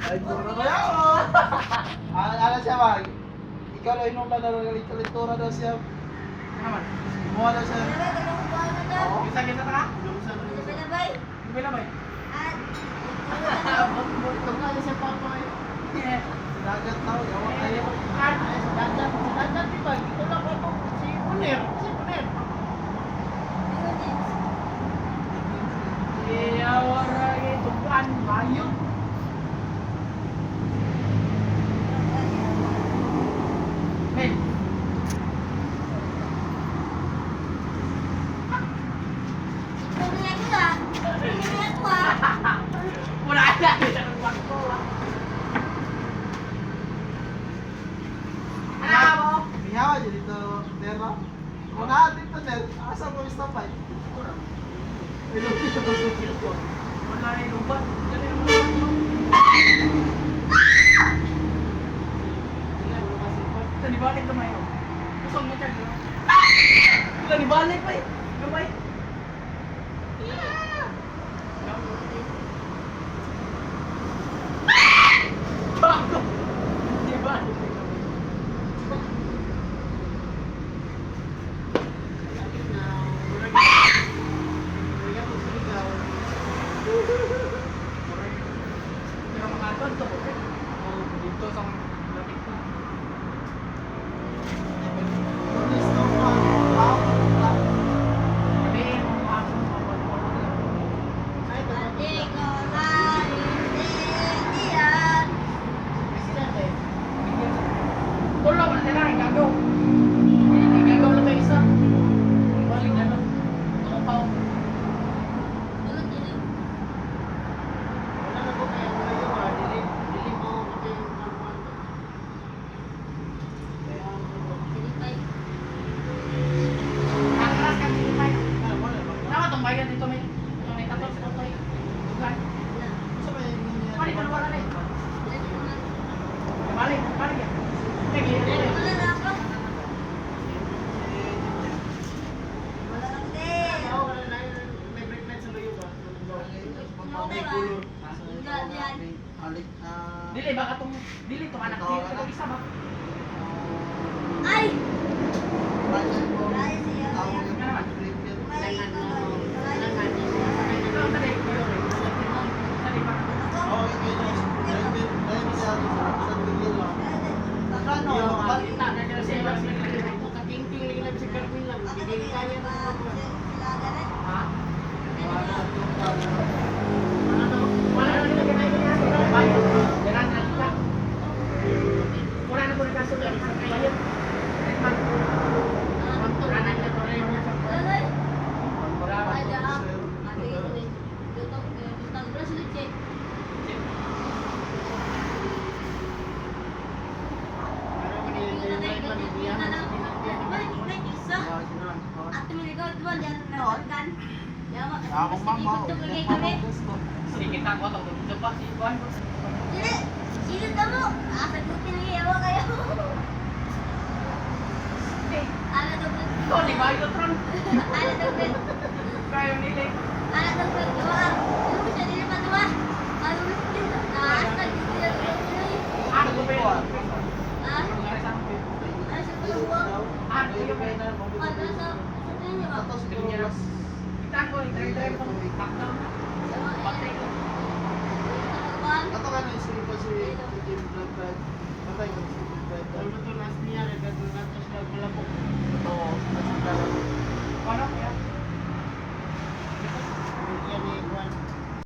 Ay, puro na yan. Ano siya, Mag? Ikaw lang yung kalitura daw siya. Naman. Kumuha daw siya. Oo. Kita ka? Bilabay. Ito nga yung siya papa eh. Dagat tao, yawa kayo. Dagat, di ba? Dito lang ako. Si Punir. Yawa ra ito. Bayot. Hey. Wala na. Ano mo? Iyawa dito, Terra. Muna dito, Terra. Asa mo yung stopay? Ilo dito sa dito. Wala na yung lubat. Dali naman naman. Ito, nibalik tumayo. Kusog mo siya, bro. Ito, nibalik pa eh. Gamay. Bago. Nibalik. Pero mga tonto ko eh. Dito sa lapit ko. Police no one. Sabi mo ako mawala. Ay, tulo ba sila ang gagaw? Ang gagaw lang kayo isa. Balik na lang. Tukaw. Nakakalas ka dito may. Nama tong bayan dito may. May tatlo sa toy. Dugan. Mali ka wala na. Balik ya. Lagi. Dili ba katong dili tong anak dili katong isa ba? Ay! Ito tadi. Tadi ba? Kita na dito sa katingting lagi lang sa karpin lang. Hindi kaya na. Ha? Wala na nila kinay niya. Bayad. Ganang kita. Wala na po nagkasulat sa bayad. Wala na niya tuloy niya sa Sedikit aku atau coba sih Tuan. Kau ni bayu Tron. Kayo nilay. Ano ko ba yun? Ano nga sa akin? Ano yung ba yun? Kita ko, try ko. Takdaw. Patay ko. Ato ka na yung silipa si Jim Blackbird.